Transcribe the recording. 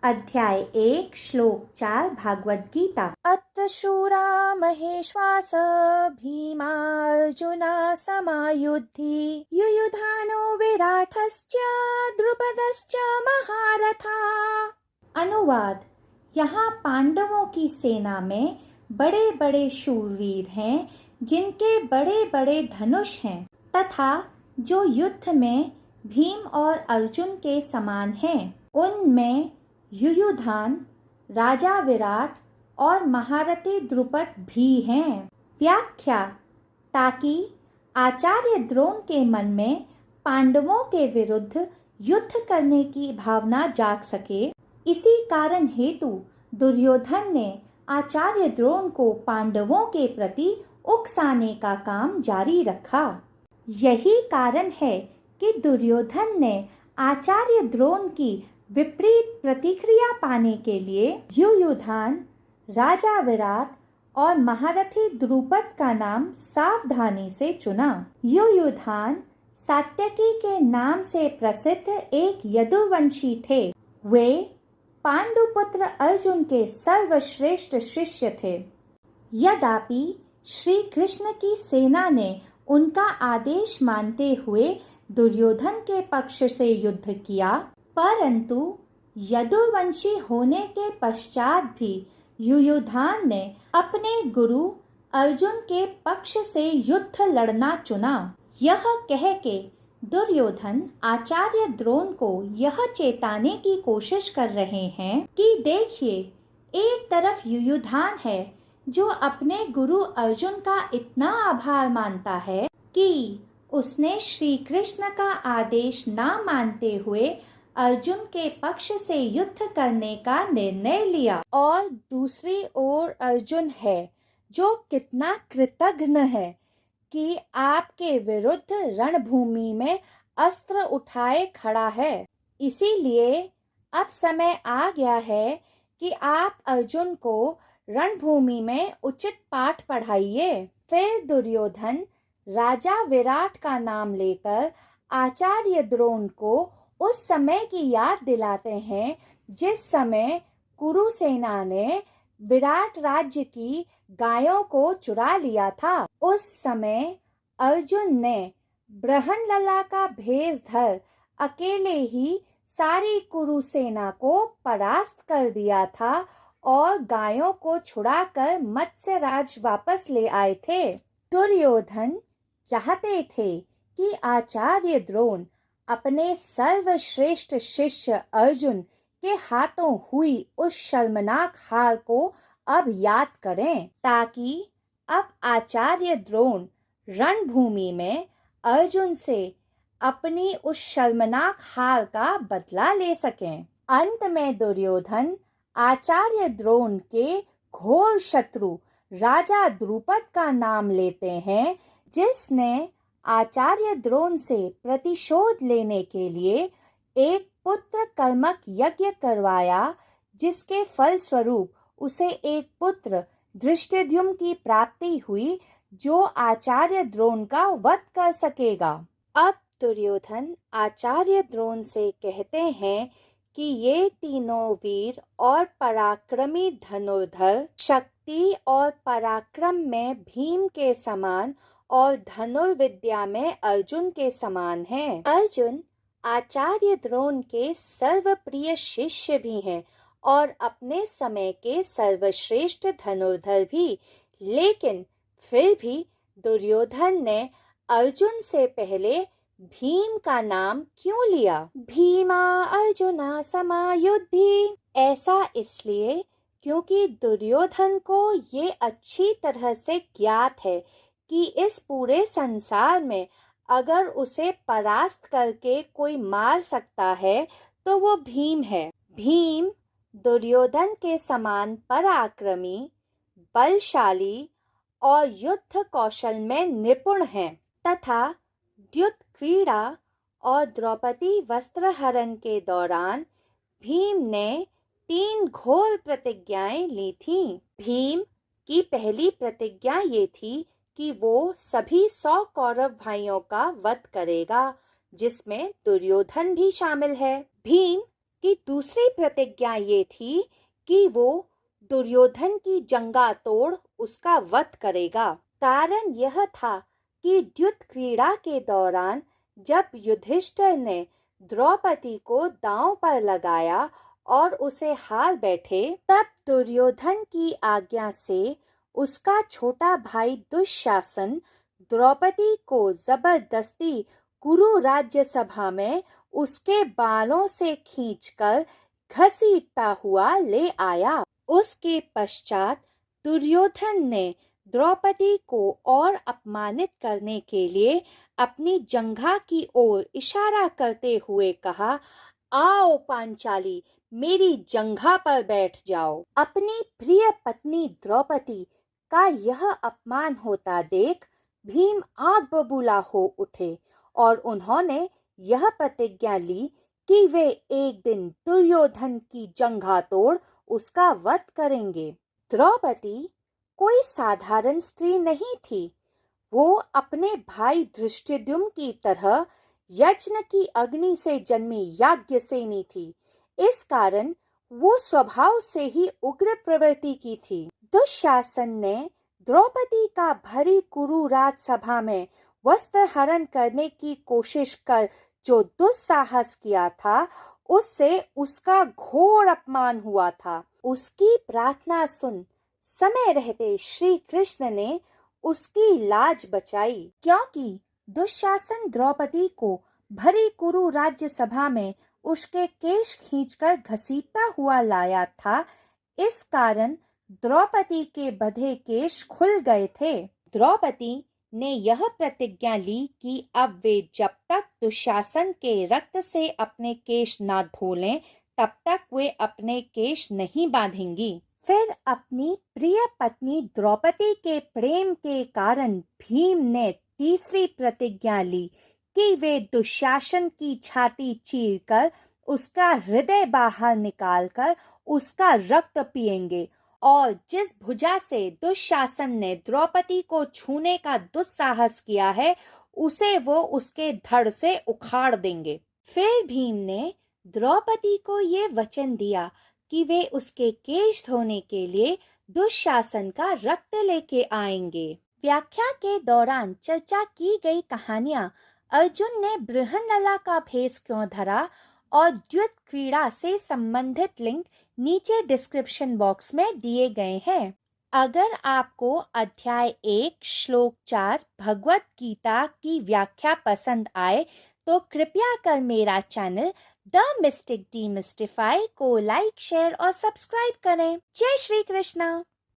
अध्याय 1 श्लोक 4 भागवत गीता। अत्र शूरा महेश्वास भीमार्जुना समायुद्धि युयुधानो विराटश्च द्रुपदश्च महारथा। अनुवाद। यहाँ पांडवों की सेना में बड़े बड़े शूरवीर हैं जिनके बड़े बड़े धनुष हैं तथा जो युद्ध में भीम और अर्जुन के समान हैं। उनमें युयुधान, राजा विराट और महारथी द्रुपद भी हैं। व्याख्या। ताकि आचार्य द्रोण के मन में पांडवों के विरुद्ध युद्ध करने की भावना जाग सके, इसी कारण हेतु दुर्योधन ने आचार्य द्रोण को पांडवों के प्रति उकसाने का काम जारी रखा। यही कारण है कि दुर्योधन ने आचार्य द्रोण की विपरीत प्रतिक्रिया पाने के लिए युयुधान, राजा विराट और महारथी द्रुपद का नाम सावधानी से चुना। युयुधान सात्यकी के नाम से प्रसिद्ध एक यदुवंशी थे। वे पांडुपुत्र अर्जुन के सर्वश्रेष्ठ शिष्य थे। यद्यपि श्री कृष्ण की सेना ने उनका आदेश मानते हुए दुर्योधन के पक्ष से युद्ध किया, परंतु यदुवंशी होने के पश्चात भी युयुधान ने अपने गुरु अर्जुन के पक्ष से युद्ध लड़ना चुना। यह कह के दुर्योधन आचार्य द्रोण को यह चेताने की कोशिश कर रहे हैं कि देखिए, एक तरफ युयुधान है जो अपने गुरु अर्जुन का इतना आभार मानता है कि उसने श्री कृष्ण का आदेश ना मानते हुए अर्जुन के पक्ष से युद्ध करने का निर्णय लिया, और दूसरी ओर अर्जुन है जो कितना कृतघ्न है कि आपके विरुद्ध रणभूमि में अस्त्र उठाए खड़ा है। इसीलिए अब समय आ गया है कि आप अर्जुन को रणभूमि में उचित पाठ पढ़ाइए। फिर दुर्योधन राजा विराट का नाम लेकर आचार्य द्रोण को उस समय की याद दिलाते हैं जिस समय कुरु सेना ने विराट राज्य की गायों को चुरा लिया था। उस समय अर्जुन ने बृहन्नला का भेष धर अकेले ही सारी कुरु सेना को परास्त कर दिया था और गायों को छुड़ाकर मत्स्यराज वापस ले आए थे। दुर्योधन चाहते थे कि आचार्य द्रोण अपने सर्वश्रेष्ठ शिष्य अर्जुन के हाथों हुई उस शर्मनाक हार को अब याद करें, ताकि अब आचार्य द्रोण रणभूमि में अर्जुन से अपनी उस शर्मनाक हार का बदला ले सकें। अंत में दुर्योधन आचार्य द्रोण के घोर शत्रु राजा द्रुपद का नाम लेते हैं, जिसने आचार्य द्रोण से प्रतिशोध लेने के लिए एक पुत्र कर्मक यज्ञ करवाया, जिसके फल स्वरूप उसे एक पुत्र धृष्टद्युम्न की प्राप्ति हुई जो आचार्य द्रोण का वध कर सकेगा। अब दुर्योधन आचार्य द्रोण से कहते हैं कि ये तीनों वीर और पराक्रमी धनुर्धर शक्ति और पराक्रम में भीम के समान और धनुर्विद्या में अर्जुन के समान हैं। अर्जुन आचार्य द्रोण के सर्वप्रिय शिष्य भी हैं और अपने समय के सर्वश्रेष्ठ धनुर्धर भी, लेकिन फिर भी दुर्योधन ने अर्जुन से पहले भीम का नाम क्यों लिया? भीमा अर्जुना समायुद्धि। ऐसा इसलिए क्योंकि दुर्योधन को ये अच्छी तरह से ज्ञात है कि इस पूरे संसार में अगर उसे परास्त करके कोई मार सकता है तो वो भीम है। भीम दुर्योधन के समान पराक्रमी, बलशाली और युद्ध कौशल में निपुण हैं तथा द्युत क्रीड़ा और द्रौपदी वस्त्रहरण के दौरान भीम ने 3 घोर प्रतिज्ञाएं ली थीं। भीम की पहली प्रतिज्ञा ये थी कि वो सभी 100 कौरव भाइयों का वध करेगा, जिसमें दुर्योधन भी शामिल है। भीम कि दूसरी प्रतिज्ञा ये थी कि वो दुर्योधन की जंगा तोड़ उसका वध करेगा। कारण यह था कि द्युत क्रीड़ा के दौरान जब युधिष्ठिर ने द्रौपदी को दांव पर लगाया और उसे हार बैठे, तब दुर्योधन की आज्ञा से उसका छोटा भाई दुशासन द्रौपदी को जबरदस्ती कुरु राज्य सभा में उसके बालों से खींचकर घसीटता हुआ ले आया। उसके पश्चात दुर्योधन ने द्रौपदी को और अपमानित करने के लिए अपनी जंघा की ओर इशारा करते हुए कहा, आओ पांचाली, मेरी जंघा पर बैठ जाओ। अपनी प्रिय पत्नी द्रौपदी का यह अपमान होता देख भीम आग बबूला हो उठे और उन्होंने यह प्रतिज्ञा ली कि वे एक दिन दुर्योधन की जंघा तोड़ उसका वध करेंगे। द्रौपदी कोई साधारण स्त्री नहीं थी। वो अपने भाई धृष्टद्युम्न की तरह यज्ञ की अग्नि से जन्मी याज्ञसेनी थी। इस कारण वो स्वभाव से ही उग्र प्रवृत्ति की थी। दुशासन ने द्रौपदी का भरी कुरु राजसभा में वस्त्र हरण करने की कोशिश कर जो दुस्साहस किया था, उससे उसका घोर अपमान हुआ था। उसकी प्रार्थना सुन समय रहते श्री कृष्ण ने उसकी लाज बचाई, क्योंकि दुशासन द्रौपदी को भरी कुरु राज्य सभा में उसके केश खींचकर घसीटता हुआ लाया था। इस कारण द्रौपदी के बंधे केश खुल गए थे। द्रौपदी ने यह प्रतिज्ञा ली कि अब वे जब तक दुशासन के रक्त से अपने केश ना धो लें, तब तक वे अपने केश नहीं बांधेंगी। फिर अपनी प्रिय पत्नी द्रौपदी के प्रेम के कारण भीम ने तीसरी प्रतिज्ञा ली कि वे दुशासन की छाती चीरकर उसका हृदय बाहर निकालकर उसका रक्त पिएंगे और जिस भुजा से दुशासन ने द्रौपदी को छूने का दुस्साहस किया है, उसे वो उसके धड़ से उखाड़ देंगे। फिर भीम ने द्रौपदी को ये वचन दिया कि वे उसके केश धोने के लिए दुशासन का रक्त लेके आएंगे। व्याख्या के दौरान चर्चा की गई कहानियां अर्जुन ने बृहन्नला का भेष क्यों धरा और द्युत क्रीड़ा से संबंधित लिंक नीचे डिस्क्रिप्शन बॉक्स में दिए गए हैं। अगर आपको अध्याय 1 श्लोक 4 भगवत गीता की व्याख्या पसंद आए तो कृपया कर मेरा चैनल द मिस्टिक डीमिस्टिफाई को लाइक, शेयर और सब्सक्राइब करें। जय श्री कृष्णा।